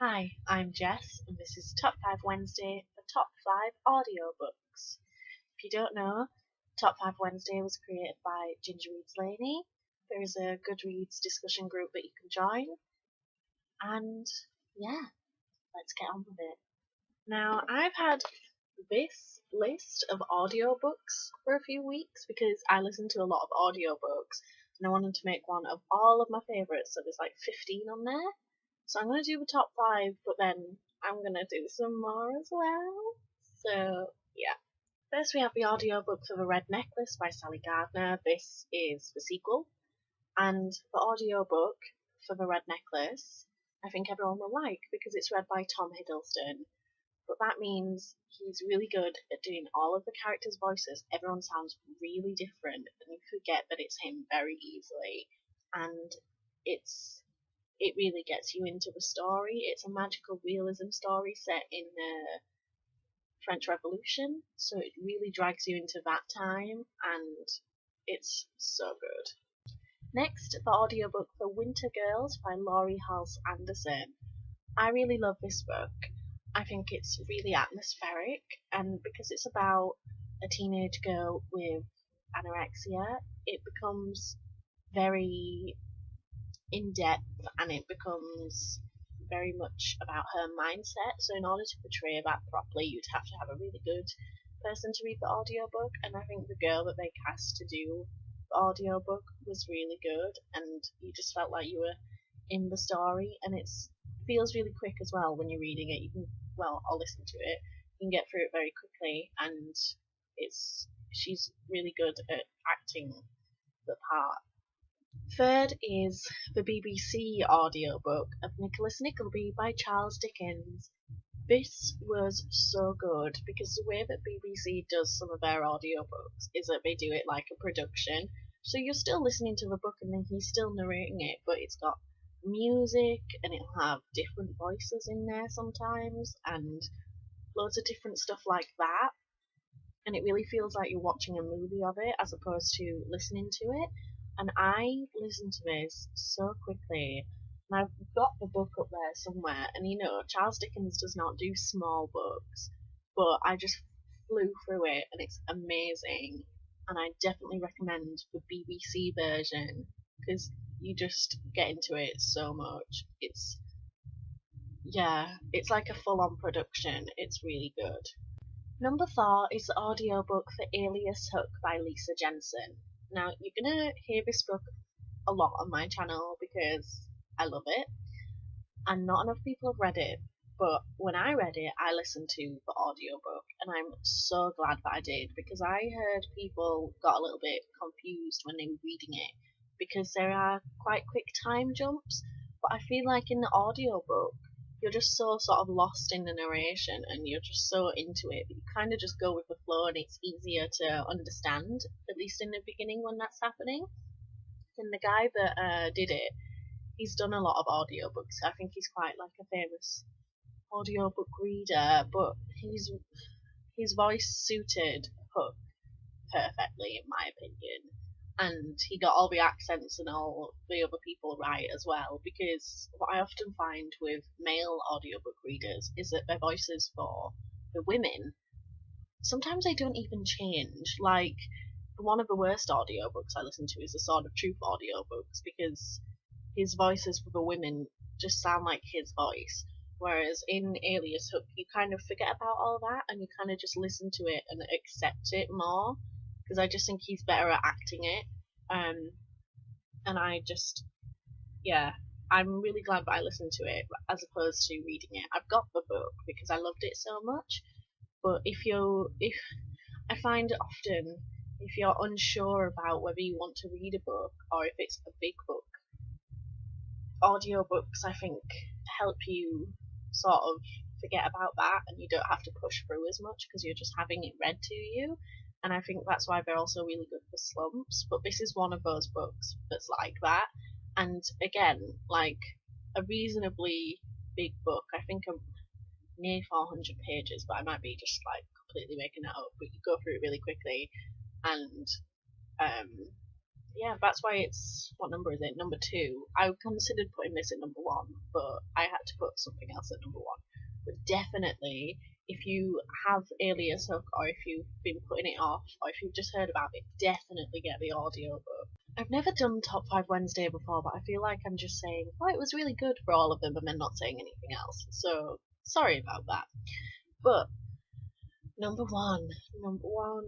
Hi, I'm Jess, and this is Top 5 Wednesday for Top 5 Audiobooks. If you don't know, Top 5 Wednesday was created by Ginger Reads Laney. There is a Goodreads discussion group that you can join, and yeah, let's get on with it. Now, I've had this list of audiobooks for a few weeks because I listen to a lot of audiobooks, and I wanted to make one of all of my favourites, so there's like 15 on there. So I'm going to do the top 5, but then I'm going to do some more as well. So, yeah. First, we have the audiobook for The Red Necklace by Sally Gardner. This is the sequel. And the audiobook for The Red Necklace, I think everyone will like because it's read by Tom Hiddleston. But that means he's really good at doing all of the characters' voices. Everyone sounds really different, and you forget that it's him very easily. And it really gets you into the story. It's a magical realism story set in the French Revolution, so it really drags you into that time, and it's so good. Next, the audiobook for Winter Girls by Laurie Halse Anderson. I really love this book. I think it's really atmospheric, and because it's about a teenage girl with anorexia, it becomes very in depth and it becomes very much about her mindset. So in order to portray that properly, you'd have to have a really good person to read the audiobook, and I think the girl that they cast to do the audiobook was really good, and you just felt like you were in the story, and it feels really quick as well when you're reading it. You can, well, I'll listen to it. You can get through it very quickly, and she's really good at acting the part. Third is the BBC audiobook of Nicholas Nickleby by Charles Dickens. This was so good because the way that BBC does some of their audiobooks is that they do it like a production. So you're still listening to the book and then he's still narrating it, but it's got music and it'll have different voices in there sometimes and loads of different stuff like that. And it really feels like you're watching a movie of it as opposed to listening to it. And I listened to this so quickly, and I've got the book up there somewhere. And Charles Dickens does not do small books, but I just flew through it, and it's amazing. And I definitely recommend the BBC version because you just get into it so much. It's like a full-on production. It's really good. Number 4 is the audiobook for Alias Hook by Lisa Jensen. Now, you're going to hear this book a lot on my channel because I love it, and not enough people have read it, but when I read it, I listened to the audiobook, and I'm so glad that I did because I heard people got a little bit confused when they were reading it because there are quite quick time jumps, but I feel like in the audiobook, you're just so sort of lost in the narration and you're just so into it. You kind of just go with the flow and it's easier to understand, at least in the beginning when that's happening. And the guy that did it, he's done a lot of audiobooks. I think he's quite like a famous audiobook reader, but his voice suited Hook perfectly, in my opinion. And he got all the accents and all the other people right as well, because what I often find with male audiobook readers is that their voices for the women, sometimes they don't even change. Like, one of the worst audiobooks I listen to is the Sword of Truth audiobooks, because his voices for the women just sound like his voice. Whereas in Alias Hook, you kind of forget about all that and you kind of just listen to it and accept it more, because I just think he's better at acting it. And I'm really glad that I listened to it as opposed to reading it. I've got the book because I loved it so much, but if I find often if you're unsure about whether you want to read a book or if it's a big book, audiobooks I think help you sort of forget about that and you don't have to push through as much because you're just having it read to you. And I think that's why they're also really good for slumps. But this is one of those books that's like that. And again, like a reasonably big book. I think I'm near 400 pages, but I might be just like completely making that up. But you go through it really quickly, and Yeah, that's why it's, what number is it? Number 2. I considered putting this at number 1, but I had to put something else at number 1. But definitely, if you have Alias Hook, or if you've been putting it off, or if you've just heard about it, definitely get the audiobook. I've never done Top 5 Wednesday before, but I feel like I'm just saying, oh, it was really good for all of them, and then not saying anything else. So, sorry about that. But, number 1, number 1,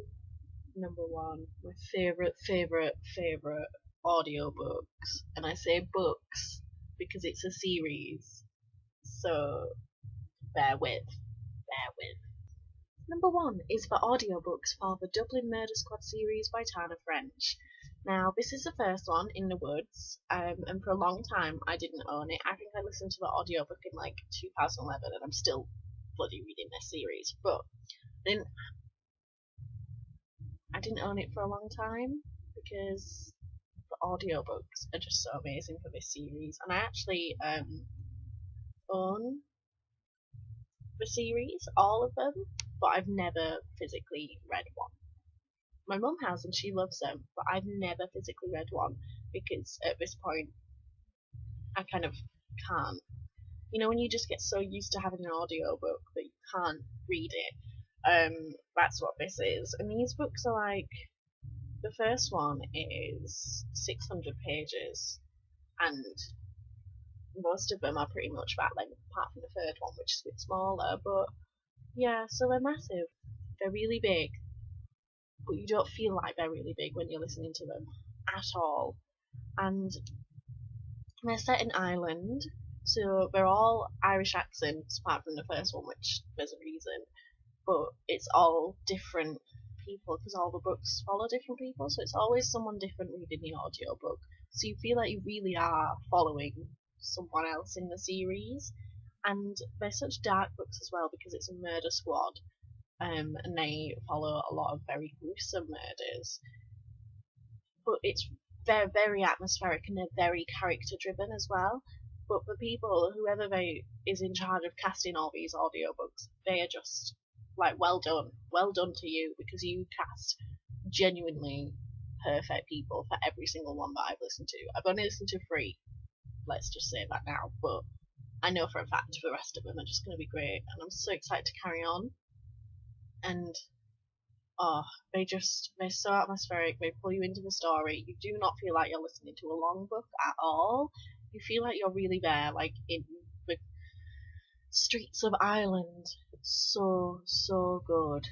number 1, my favourite audiobooks. And I say books because it's a series. So, bear with. Number 1 is the audiobooks for the Dublin Murder Squad series by Tana French. Now, this is the first one, In the Woods, and for a long time I didn't own it. I think I listened to the audiobook in like 2011, and I'm still bloody reading this series. But I didn't own it for a long time because the audiobooks are just so amazing for this series. And I actually own the series, all of them, but I've never physically read one. My mum has, and she loves them, but I've never physically read one because at this point I kind of can't. You know, when you just get so used to having an audiobook that you can't read it. That's what this is. And these books are like, the first one is 600 pages, and most of them are pretty much that length, apart from the third one, which is a bit smaller. But yeah, so they're massive. They're really big, but you don't feel like they're really big when you're listening to them at all. And they're set in Ireland, so they're all Irish accents, apart from the first one, which there's a reason. But it's all different people because all the books follow different people, so it's always someone different reading the audiobook. So you feel like you really are following someone else in the series. And they're such dark books as well because it's a murder squad, and they follow a lot of very gruesome murders. But it's very atmospheric, and they're very character driven as well. But the people, whoever they is in charge of casting all these audiobooks, they are just like, well done to you, because you cast genuinely perfect people for every single one that I've listened to. I've only listened to 3, let's just say that now, but I know for a fact the rest of them are just going to be great, and I'm so excited to carry on. And oh, they're so atmospheric, they pull you into the story. You do not feel like you're listening to a long book at all. You feel like you're really there, like in the streets of Ireland. So good.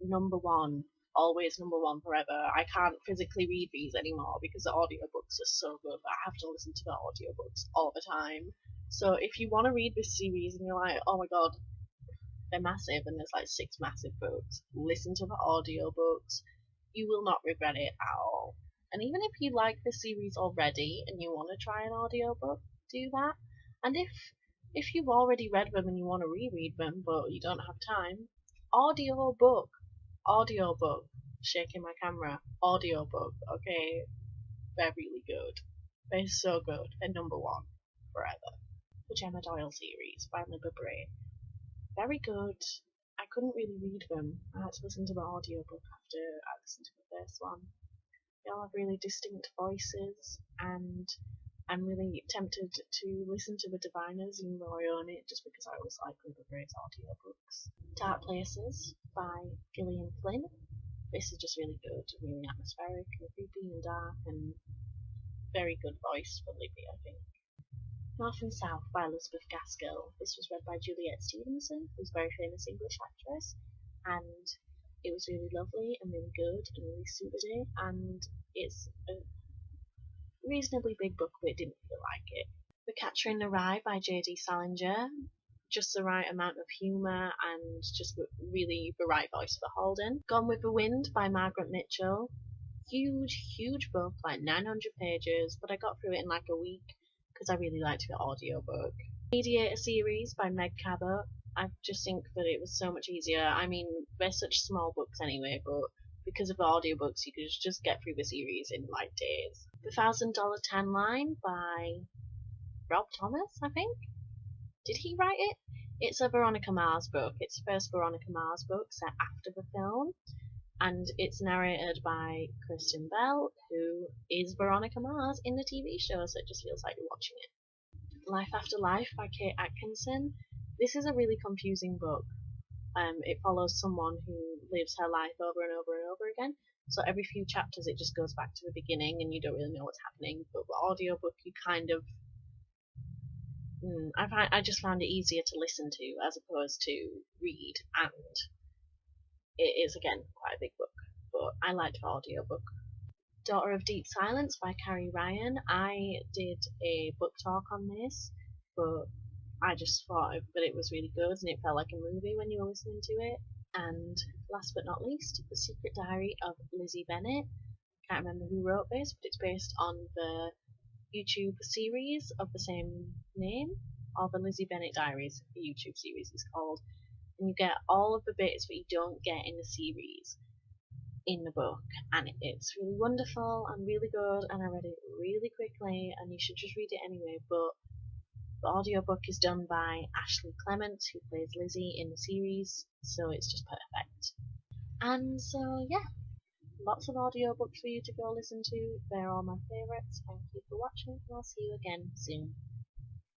Number 1. Always number 1 forever. I can't physically read these anymore because the audiobooks are so good that I have to listen to the audiobooks all the time. So if you want to read this series and you're like, oh my god, they're massive and there's like 6 massive books, listen to the audiobooks. You will not regret it at all. And even if you like the series already and you want to try an audiobook, do that. And if you've already read them and you want to reread them but you don't have time, audiobook, shaking my camera, audiobook, okay, they're really good. They're so good. They're number 1 forever. The Gemma Doyle series by Libba Bray. Very good. I couldn't really read them. I had to listen to the audiobook after I listened to the first one. They all have really distinct voices, and I'm really tempted to listen to The Diviners even though I own it, just because I always like Libba Bray's audiobooks. Dark Places by Gillian Flynn. This is just really good, really atmospheric and creepy and dark, and very good voice for Libby, I think. North and South by Elizabeth Gaskell. This was read by Juliet Stevenson, who's a very famous English actress, and it was really lovely and really good and really suited it, and it's a reasonably big book, but it didn't feel like it. The Catcher in the Rye by J.D. Salinger. Just the right amount of humour and just really the right voice for Holden. Gone with the Wind by Margaret Mitchell. Huge book, like 900 pages, but I got through it in like a week because I really liked the audiobook. Mediator series by Meg Cabot. I just think that it was so much easier. I mean, they're such small books anyway, but because of the audiobooks, you could just get through the series in like days. The $1,000 Tan Line by Rob Thomas, I think. Did he write it? It's a Veronica Mars book. It's the first Veronica Mars book set after the film. and it's narrated by Kristen Bell, who is Veronica Mars in the TV show, so it just feels like you're watching it. Life After Life by Kate Atkinson. This is a really confusing book. It follows someone who lives her life over and over and over again. So every few chapters it just goes back to the beginning and you don't really know what's happening. But the audiobook you kind of I just found it easier to listen to as opposed to read, and it is again quite a big book, but I liked the audiobook. Daughter of Deep Silence by Carrie Ryan. I did a book talk on this, but I just thought that it was really good and it felt like a movie when you were listening to it. And last but not least, The Secret Diary of Lizzie Bennet. Can't remember who wrote this, but it's based on the YouTube series of the same name, or the Lizzie Bennet Diaries, the YouTube series is called. And you get all of the bits that you don't get in the series in the book, and it's really wonderful and really good, and I read it really quickly, and you should just read it anyway. But the audiobook is done by Ashley Clements, who plays Lizzie in the series, so it's just perfect. And so yeah, lots of audiobooks for you to go listen to. They're all my favourites. Thank you for watching, and I'll see you again soon.